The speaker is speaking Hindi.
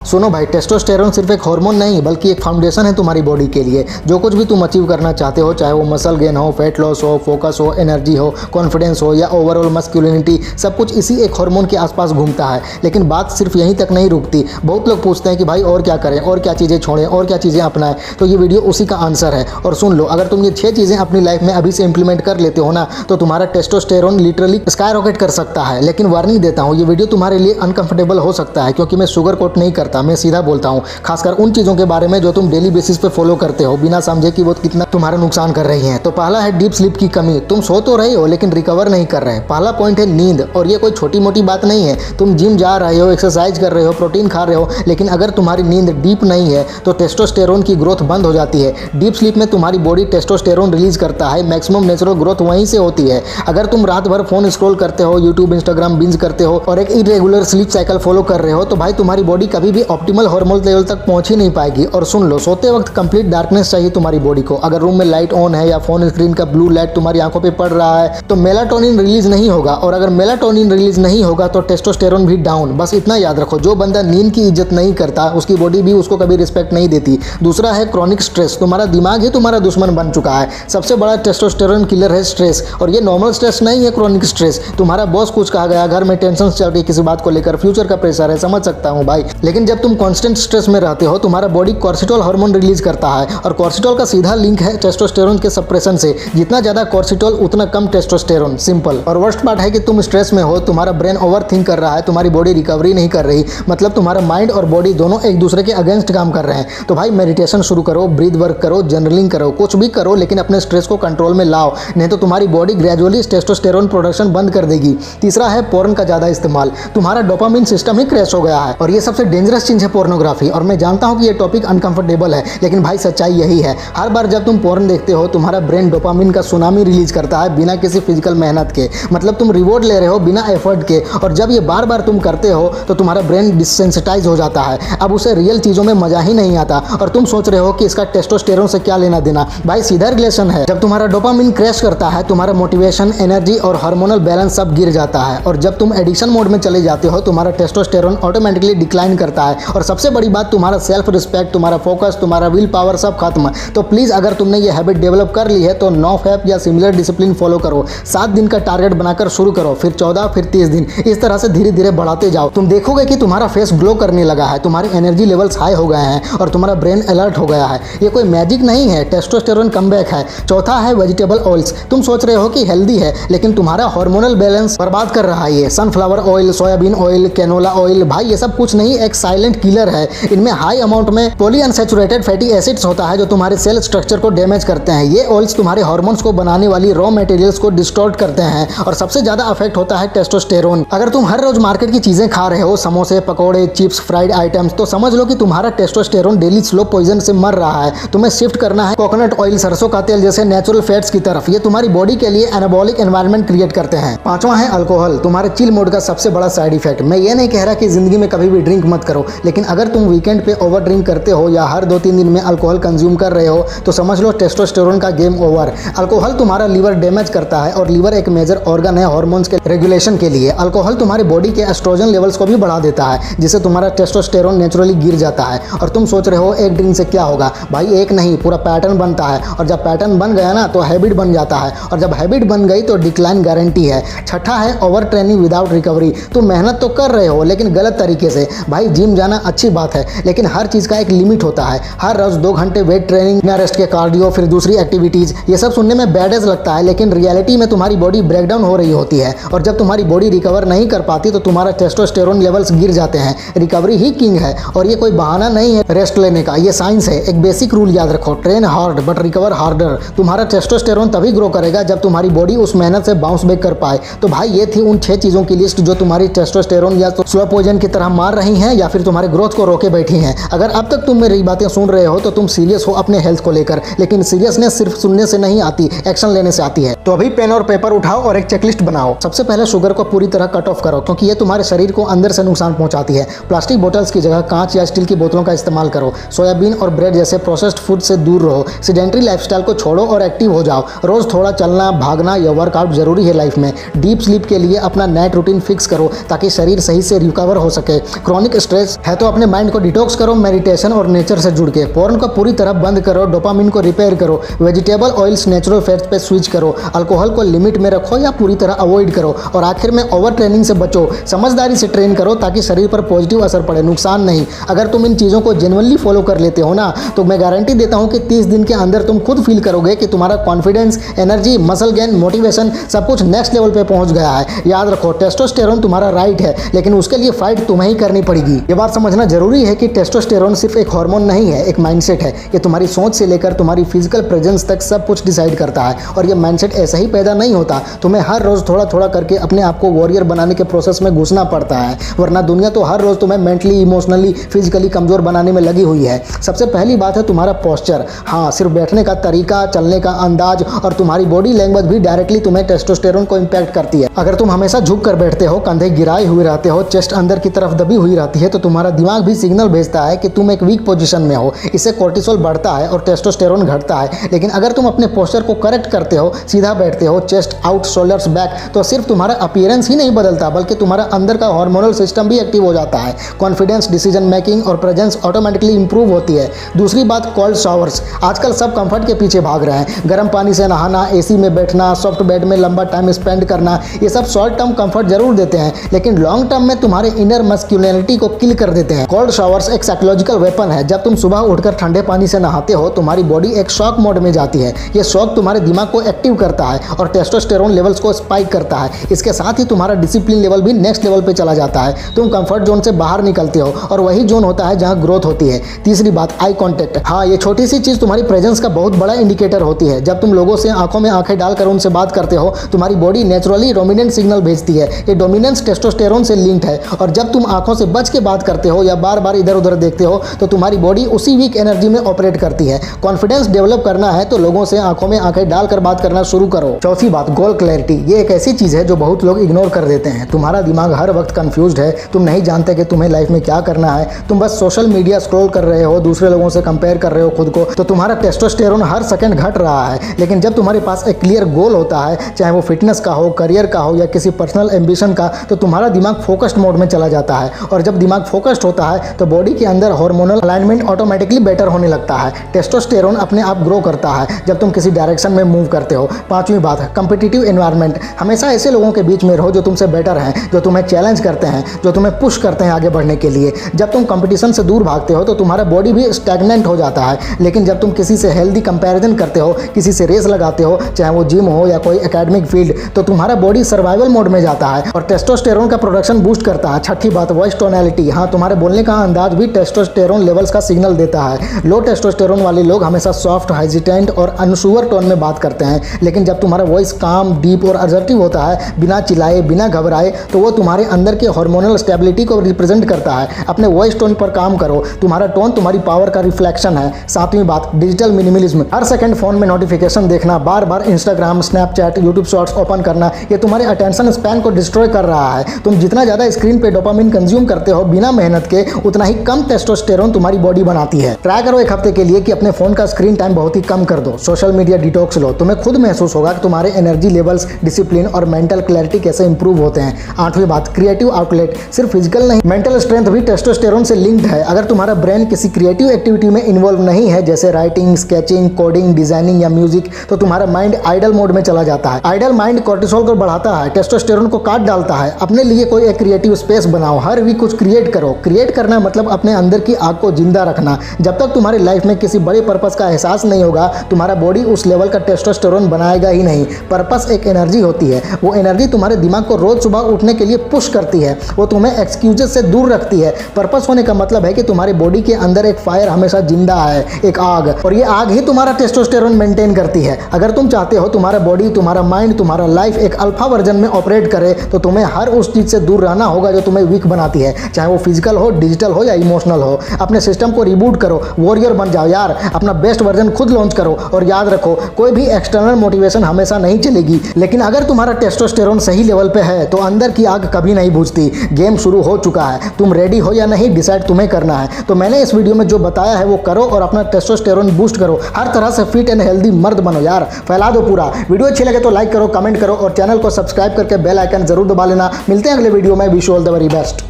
सुनो भाई, टेस्टोस्टेरोन सिर्फ एक हार्मोन नहीं बल्कि एक फाउंडेशन है तुम्हारी बॉडी के लिए। जो कुछ भी तुम अचीव करना चाहते हो, चाहे वो मसल गेन हो, फैट लॉस हो, फोकस हो, एनर्जी हो, कॉन्फिडेंस हो या ओवरऑल मस्कुलिनिटी, सब कुछ इसी एक हार्मोन के आसपास घूमता है। लेकिन बात सिर्फ यहीं तक नहीं रुकती। बहुत लोग पूछते हैं कि भाई और क्या करें, और क्या चीज़ें छोड़ें, और क्या चीज़ें अपनाएं। तो ये वीडियो उसी का आंसर है। और सुन लो, अगर तुम ये 6 चीज़ें अपनी लाइफ में अभी से इंप्लीमेंट कर लेते हो ना, तो तुम्हारा टेस्टोस्टेरोन लिटरली स्काई रॉकेट कर सकता है। लेकिन वार्निंग देता हूँ, ये वीडियो तुम्हारे लिए अनकंफर्टेबल हो सकता है, क्योंकि मैं शुगर कोट नहीं करता, मैं सीधा बोलता हूँ। खासकर उन चीज़ों के बारे में जो तुम डेली बेसिस पे फॉलो करते हो, बिना समझे कि वो कितना तुम्हारा नुकसान कर रही हैं। तो पहला है डीप स्लीप की कमी। तुम सो तो रहे हो लेकिन रिकवर नहीं कर रहे। पहला पॉइंट है नींद। और ये कोई छोटी मोटी बात नहीं है। तुम जिम जा रहे हो, एक्सरसाइज कर रहे हो, प्रोटीन खा रहे हो, लेकिन अगर तुम्हारी नींद डीप नहीं है तो टेस्टोस्टेरोन की ग्रोथ बंद हो जाती है। डीप स्लीप में तुम्हारी बॉडी टेस्टोस्टेरोन रिलीज करता है। मैक्सिमम नेचुरल ग्रोथ वहीं से होती है। अगर तुम रात भर फोन स्क्रॉल करते हो, यूट्यूब इंस्टाग्राम बिंज करते हो और एक इरेगुलर स्लीप साइकिल फॉलो कर रहे हो, तो भाई तुम्हारी बॉडी कभी भी ऑप्टिमल हार्मोन लेवल तक पहुंच ही नहीं पाएगी। और सुन लो, सोते वक्त कंप्लीट डार्कनेस चाहिए तुम्हारी बॉडी को। अगर रूम में लाइट ऑन है या फोन स्क्रीन का ब्लू लाइट तुम्हारी आंखों पे पड़ रहा है तो मेलाटोनिन रिलीज नहीं होगा। और अगर मेलाटोनिन रिलीज नहीं होगा तो टेस्टोस्टेरोन भी डाउन। बस इतना याद रखो, जो बंदा नींद की इज्जत नहीं करता उसकी बॉडी भी उसको कभी रिस्पेक्ट नहीं देती। दूसरा है क्रॉनिक स्ट्रेस। तुम्हारा दिमाग ही तुम्हारा दुश्मन बन चुका है। सबसे बड़ा टेस्टोस्टेरोन किलर है स्ट्रेस। और ये नॉर्मल स्ट्रेस नहीं है, क्रॉनिक स्ट्रेस। तुम्हारा बॉस कुछ कहा गया, घर में टेंशन चल रही किसी बात को लेकर, फ्यूचर का प्रेशर है, समझ सकता हूँ भाई। लेकिन जब तुम कांस्टेंट स्ट्रेस में रहते हो, तुम्हारा बॉडी कॉर्टिसोल हार्मोन रिलीज करता है। और कॉर्टिसोल का सीधा लिंक है टेस्टोस्टेरोन के सप्रेशन से। जितना ज्यादा कॉर्टिसोल उतना कम टेस्टोस्टेरोन, सिंपल। और वर्स्ट पार्ट है कि तुम स्ट्रेस में हो, तुम्हारा ब्रेन ओवर थिंक कर रहा है, तुम्हारी बॉडी रिकवरी नहीं कर रही। मतलब तुम्हारा माइंड और बॉडी दोनों एक दूसरे के अगेंस्ट काम कर रहे हैं। तो भाई मेडिटेशन शुरू करो, ब्रीथ वर्क करो, जर्नलिंग करो, कुछ भी करो, लेकिन अपने स्ट्रेस को कंट्रोल में लाओ, नहीं तो तुम्हारी बॉडी ग्रेजुअली टेस्टोस्टेरोन प्रोडक्शन बंद कर देगी। तीसरा है पोर्न का ज्यादा इस्तेमाल। तुम्हारा डोपामिन सिस्टम ही क्रैश हो गया है। और ये सबसे डेंजरस चीज है पोर्नोग्राफी। और मैं जानता हूं कि ये टॉपिक अनकंफर्टेबल है, लेकिन भाई सच्चाई यही है। हर बार जब तुम पोर्न देखते हो, तुम्हारा ब्रेन डोपामिन का सुनामी रिलीज करता है बिना किसी फिजिकल मेहनत के। मतलब तुम रिवॉर्ड ले रहे हो बिना एफर्ट के। और जब ये बार बार तुम करते हो तो तुम्हारा ब्रेन डिसेंसिटाइज हो जाता है। अब उसे रियल चीजों में मजा ही नहीं आता। और तुम सोच रहे हो कि इसका टेस्टोस्टेरोन से क्या लेना देना। भाई सीधा रिलेशन है। जब तुम्हारा डोपामिन क्रैश करता है, तुम्हारा मोटिवेशन, एनर्जी और हार्मोनल बैलेंस सब गिर जाता है। और जब तुम एडिक्शन मोड में चले जाते हो, तुम्हारा टेस्टोस्टेरोन ऑटोमेटिकली डिक्लाइन करता है। और सबसे बड़ी बात, तुम्हारा सेल्फ रिस्पेक्ट, तुम्हारा फोकस, तुम्हारा विल पावर सब खत्म। तो प्लीज अगर तुमने ये हैबिट डेवलप कर ली है तो 9 फैप या सिमिलर डिसिप्लिन फॉलो करो। 7 दिन का टारगेट बनाकर शुरू करो, फिर 14, फिर 30 दिन। इस तरह से धीरे धीरे बढ़ाते जाओ। तुम देखोगे कि तुम्हारा फेस ग्लो करने लगा है, तुम्हारी एनर्जी लेवल्स हाई हो गए हैं और तुम्हारा ब्रेन अलर्ट हो गया है। ये कोई मैजिक नहीं है, टेस्टोस्टेरोन कमबैक है। चौथा है वेजिटेबल ऑयल्स। तुम सोच रहे हो कि हेल्दी है, लेकिन तुम्हारा हार्मोनल बैलेंस बर्बाद कर रहा है ये। Sunflower oil, soyabean oil, canola oil, भाई ये सब कुछ नहीं, एक साइलेंट किलर है। इनमें हाई अमाउंट में पॉलीअनसैचुरेटेड फैटी एसिड्स होता है जो तुम्हारे सेल स्ट्रक्चर को डैमेज करते हैं। ये ऑयल्स तुम्हारे हार्मोन्स को बनाने वाली रॉ मटेरियल्स को डिस्टॉर्ट करते हैं। और सबसे ज्यादा अफेक्ट होता है टेस्टोस्टेरोन। अगर तुम हर रोज मार्केट की चीजें खा रहे हो, समोसे, पकौड़े, चिप्स, फ्राइड आइटम्स, तो समझ लो कि तुम्हारा टेस्टोस्टेरोन डेली स्लो पॉइजन से मर रहा है। तुम्हें शिफ्ट करना है कोकोनट ऑयल, सरसों का तेल जैसे नेचुरल फैट्स की तरफ। ये तुम्हारी बॉडी के लिए एनाबॉलिक एनवायरनमेंट क्रिएट करते हैं। पांचवा है अल्कोहल, तुम्हारे चिल मोड का सबसे बड़ा साइड इफेक्ट। मैं ये नहीं कह रहा कि जिंदगी में कभी भी ड्रिंक मत करो, लेकिन अगर तुम वीकेंड पे ओवर ड्रिंक करते हो या हर 2-3 दिन में अल्कोहल कंज्यूम कर रहे हो, तो समझ लो टेस्टोस्टेरोन का गेम ओवर। अल्कोहल तुम्हारा लीवर डैमेज करता है और लीवर एक मेजर ऑर्गन है हार्मोन्स के रेगुलेशन के लिए। अल्कोहल तुम्हारी बॉडी के एस्ट्रोजन लेवल्स को भी बढ़ा देता है, जिससे तुम्हारा टेस्टोस्टेरोन नेचुरली गिर जाता है। और तुम सोच रहे हो एक ड्रिंक से क्या होगा। भाई एक नहीं, पूरा पैटर्न बनता है। और जब पैटर्न बन गया ना तो हैबिट बन जाता है। और जब हैबिट बन गई तो डिक्लाइन गारंटी है। छठा है ओवर ट्रेनिंग विदाउट रिकवरी। तुम मेहनत तो कर रहे हो लेकिन गलत तरीके से। भाई जिम जाना अच्छी बात है, लेकिन हर चीज का एक लिमिट होता है। हर रोज 2 घंटे वेट ट्रेनिंग, बिना रेस्ट के कार्डियो, फिर दूसरी एक्टिविटीज, ये सब सुनने में बैडेज लगता है, लेकिन रियलिटी में तुम्हारी बॉडी ब्रेकडाउन हो रही होती है। और जब तुम्हारी बॉडी रिकवर नहीं कर पाती तो तुम्हारा टेस्टोस्टेरोन लेवल्स गिर जाते हैं। रिकवरी ही किंग है और ये कोई बहाना नहीं है रेस्ट लेने का, ये साइंस है। एक बेसिक रूल याद रखो, train hard but recover harder. तुम्हारा टेस्टोस्टेरोन तभी ग्रो करेगा जब तुम्हारी बॉडी उस मेहनत से बाउंस बैक कर पाए। तो भाई ये थी उन 6 चीजों की लिस्ट जो तुम्हारी टेस्टोस्टेरोन या तो स्लो पॉइजन की तरह मार रही हैं या फिर तुम्हारे ग्रोथ को रोके बैठी हैं। अगर अब तक तुम मेरी बातें सुन रहे हो तो तुम सीरियस हो अपने हेल्थ को लेकर, लेकिन सीरियसनेस सिर्फ सुनने से नहीं आती, एक्शन लेने से आती है। तो अभी पेन और पेपर उठाओ और एक चेकलिस्ट बनाओ। सबसे पहले शुगर को पूरी तरह कट ऑफ करो, क्योंकि ये तुम्हारे शरीर को अंदर से नुकसान पहुंचाती है। प्लास्टिक बोतल्स की जगह कांच या स्टील की बोतलों का इस्तेमाल करो। सोयाबीन और ब्रेड जैसे प्रोसेस्ड फूड से दूर रहो। सेडेंटरी लाइफस्टाइल को छोड़ो और एक्टिव हो जाओ। रोज थोड़ा चलना, भागना या वर्कआउट जरूरी है लाइफ में। डीप स्लीप के लिए अपना नाइट रूटीन फिक्स करो ताकि शरीर सही से रिकवर हो सके। क्रॉनिक स्ट्रेस है तो अपने माइंड को डिटॉक्स करो मेडिटेशन और नेचर से जुड़ के, पोर्न को पूरी तरह बंद करो, डोपामिन को रिपेयर करो, वेजिटेबल ऑयल्स नेचुरल फैट्स पे स्विच करो, अल्कोहल को लिमिट में रखो या पूरी तरह अवॉइड करो, और आखिर में ओवर ट्रेनिंग से बचो, समझदारी से ट्रेन करो ताकि शरीर पर पॉजिटिव असर पड़े, नुकसान नहीं। अगर तुम इन चीज़ों को जेन्युइनली फॉलो कर लेते हो ना, तो मैं गारंटी देता हूँ कि 30 दिन के अंदर तुम खुद फील करोगे कि तुम्हारा confidence, energy, muscle gain, motivation सब कुछ नेक्स्ट लेवल पे पहुंच गया है। याद रखो, टेस्टोस्टेरोन तुम्हारा राइट है, लेकिन उसके लिए फाइट तुम्हें ही करनी पड़ेगी। ये बात समझना जरूरी है कि टेस्टोस्टेरोन सिर्फ एक हार्मोन नहीं है, एक माइंडसेट है। ये तुम्हारी सोच से लेकर तुम्हारी फिजिकल प्रेजेंस तक सब कुछ डिसाइड करता है, और ये माइंडसेट ऐसा ही पैदा नहीं होता। तुम्हें हर रोज थोड़ा थोड़ा करके अपने आप को वॉरियर बनाने के प्रोसेस में घुसना पड़ता है, वरना दुनिया तो हर रोज तुम्हें मेंटली, इमोशनली, फिजिकली कमजोर बनाने में लगी हुई है। सबसे पहली बात है तुम्हारा पोस्चर। हाँ, सिर्फ बैठने का तरीका, चलने का अंदाज और तुम्हारी बॉडी लैंग्वेज भी डायरेक्टली तुम्हें टेस्टोस्टेरोन को इंपैक्ट करती है। अगर तुम हमेशा झुक कर बैठते हो, कंधे गिराए हुए रहते हो, चेस्ट अंदर की तरफ दबी हुई रहती है, तो तुम्हारा दिमाग भी सिग्नल भेजता है कि तुम एक वीक पोजीशन में हो। इससे कोर्टिसोल बढ़ता है और टेस्टोस्टेरोन घटता है। लेकिन अगर तुम अपने पोस्चर को करेक्ट करते हो, सीधा बैठते हो, चेस्ट आउट, शोल्डर्स बैक, तो सिर्फ तुम्हारा अपीयरेंस ही नहीं बदलता, बल्कि तुम्हारा अंदर का हार्मोनल सिस्टम भी एक्टिव हो जाता है। कॉन्फिडेंस, डिसीजन मेकिंग और प्रेजेंस ऑटोमेटिकली इंप्रूव होती है। दूसरी बात, कोल्ड शावर्स। आजकल सब कंफर्ट के पीछे भाग रहे हैं। गर्म पानी से नहाना, एसी में बैठना, सॉफ्ट बेड में लंबा टाइम स्पेंड करना, ये सब शॉर्ट टर्म कंफर्ट जरूर देते हैं, लेकिन लॉन्ग टर्म में तुम्हारे इनर मस्कुलिनिटी को किल कर देते हैं। कोल्ड शावर्स एक साइकोलॉजिकल वेपन है। जब तुम सुबह उठकर ठंडे पानी से नहाते हो, तुम्हारी बॉडी एक शॉक मोड में जाती है। ये शॉक तुम्हारे दिमाग को एक्टिव करता है और टेस्टोस्टेरोन लेवल्स को स्पाइक करता है। इसके साथ ही तुम्हारा डिसिप्लिन लेवल भी नेक्स्ट लेवल पे चला जाता है। तुम कंफर्ट जोन से बाहर निकलते हो, और वही जोन होता है जहां ग्रोथ होती है। तीसरी बात, आई कॉन्टेक्ट। हाँ, ये छोटी सी चीज तुम्हारी प्रेजेंस का बहुत बड़ा इंडिकेटर होती है। जब तुम लोगों से आंखों में आंखें डालकर उनसे बात करते हो, तुम्हारी बॉडी नेचुरली डोमिनेंट सिग्नल भेजती है। ये डोमिनेंस टेस्टोस्टेरोन से लिंक्ड है, और जब तुम आंखों से बच के बात करते हो या बार बार इधर उधर देखते हो, तो तुम्हारी बॉडी उसी वीक एनर्जी में ऑपरेट करती है। कॉन्फिडेंस डेवलप करना है तो लोगों से आंखों में आंखें डालकर बात करना शुरू करो। चौथी बात, गोल क्लैरिटी। ये एक ऐसी चीज है जो बहुत लोग इग्नोर कर देते हैं। तुम्हारा दिमाग हर वक्त कंफ्यूज्ड है, तुम नहीं जानते कि तुम्हें लाइफ में क्या करना है। तुम बस सोशल मीडिया स्क्रॉल कर रहे हो, दूसरे लोगों से कंपेयर कर रहे हो खुद को, तो तुम्हारा टेस्टोस्टेरोन हर सेकंड घट रहा है। लेकिन जब तुम्हारे पास एक क्लियर गोल होता है, चाहे वो फिटनेस का हो, करियर का हो या किसी पर्सनल एम्बिशन का, तो तुम्हारा दिमाग फोकस्ड मोड में चला जाता है। और जब दिमाग फोकस्ड होता है तो बॉडी के अंदर हार्मोनल अलाइनमेंट ऑटोमेटिकली बेटर होने लगता है। टेस्टोस्टेरोन अपने आप ग्रो करता है जब तुम किसी डायरेक्शन में मूव करते हो। पांचवी बात है, कॉम्पिटिटिव एनवायरनमेंट। हमेशा ऐसे लोगों के बीच में रहो जो तुमसे बेटर हैं, जो तुम्हें चैलेंज करते हैं, जो तुम्हें पुश करते हैं आगे बढ़ने के लिए। जब तुम कंपटीशन से दूर भागते हो तो तुम्हारा बॉडी भी स्टैग्नेंट हो जाता है। लेकिन जब तुम किसी से हेल्दी कंपैरिजन करते हो, किसी से रेस लगाते हो, चाहे वो जिम हो या कोई एकेडमिक फील्ड, तो तुम्हारा बॉडी सर्वाइवल मोड में जाता है और टेस्टोस्टेरोन का प्रोडक्शन बूस्ट करता है। छठी बात, वॉइस टोनैलिटी। हाँ, तुम्हारे बोलने का अंदाज भी टेस्टोस्टेरोन लेवल्स का सिग्नल देता है। लो टेस्टोस्टेरोन वाले लोग हमेशा सॉफ्ट, हेजिटेंट और अनशुअर टोन में बात करते हैं, लेकिन जब तुम्हारा वॉइस काम, डीप और असर्टिव होता है, बिना चिल्लाए, बिना घबराए, तो वो तुम्हारे अंदर के हार्मोनल स्टेबिलिटी को रिप्रेजेंट करता है। अपने वॉइस टोन पर काम करो। तुम्हारा टोन तुम्हारी पावर का रिफ्लेक्शन है। सातवीं बात, डिजिटल मिनिमलिज्म। हर सेकंड फोन में नोटिफिकेशन देखना, बार बार Instagram, Snapchat, YouTube shorts open करना, ये तुम्हारे अटेंशन स्पैन को डिस्ट्रॉय कर रहा है। तुम जितना ज़्यादा स्क्रीन पे डोपामिन कंज्यूम करते हो बिना मेहनत के, उतना ही कम टेस्टोस्टेरोन तुम्हारी बॉडी बनाती है। ट्राई करो एक हफ्ते के लिए कि अपने फोन का स्क्रीन टाइम बहुत ही कम कर दो। सोशल मीडिया डिटॉक्स लो। तुम्हें खुद महसूस होगा कि तुम्हारे एनर्जी लेवल्स, डिसिप्लिन और मेंटल क्लैरिटी कैसे इंप्रूव होते हैं। आठवीं बात, क्रिएटिव आउटलेट। सिर्फ फिजिकल नहीं, मेंटल स्ट्रेंथ भी टेस्टोस्टेरोन से लिंक्ड है। अगर तुम्हारा ब्रेन किसी क्रिएटिव एक्टिविटी में इन्वॉल्व नहीं है, जैसे राइटिंग, स्केचिंग, कोडिंग, डिजाइनिंग या म्यूजिक, तो तुम्हारा माइंड आइडल मोड में चला जाता है। आइडल माइंड कोर्टिसोल को बढ़ाता है, टेस्टोस्टेरोन को काट डालता है। अपने लिए कोई एक क्रिएटिव स्पेस बनाओ, हर वीक कुछ क्रिएट करो। क्रिएट करना मतलब अपने अंदर की आग को जिंदा रखना। जब तक तुम्हारी लाइफ में किसी बड़े पर्पस का एहसास नहीं होगा, तुम्हारा बॉडी उस लेवल का टेस्टोस्टेरोन बनाएगा ही नहीं। पर्पस एक एनर्जी होती है। वो एनर्जी तुम्हारे दिमाग को रोज सुबह उठने के लिए पुश करती है। वो तुम्हें एक्सक्यूजेस से दूर रखती है। पर्पस होने का मतलब है कि तुम्हारी बॉडी के अंदर एक फायर हमेशा जिंदा है, एक आग, और ये आग ही तुम्हारा टेस्टोस्टेरोन मेंटेन करती है। अगर तुम चाहते हो तुम्हारा बॉडी, तुम्हारा माइंड, तुम्हारा लाइफ एक अल्फा वर्जन में ऑपरेट करे, तो तुम्हें हर उस चीज से दूर रहना होगा जो तुम्हें वीक बनाती है, चाहे वो फिजिकल हो, डिजिटल हो या इमोशनल हो। अपने सिस्टम को रिबूट करो, वॉरियर बन जाओ यार। अपना बेस्ट वर्जन खुद लॉन्च करो। और याद रखो, कोई भी एक्सटर्नल मोटिवेशन हमेशा नहीं चलेगी, लेकिन अगर तुम्हारा टेस्टोस्टेरोन सही लेवल पे है तो अंदर की आग कभी नहीं बुझती। गेम शुरू हो चुका है, तुम रेडी हो या नहीं डिसाइड तुम्हें करना है। तो मैंने इस वीडियो में जो बताया है वो करो और अपना टेस्टोस्टेरोन बूस्ट करो। हर तरह से फिट एंड हेल्दी मर्द बनो यार, फैला दो पूरा। वीडियो अच्छी लगे तो लाइक करो, कमेंट करो और चैनल को सब्सक्राइब करके बेल आइकन जरूर दबा लेना। मिलते हैं अगले वीडियो में। Wish you all the very best.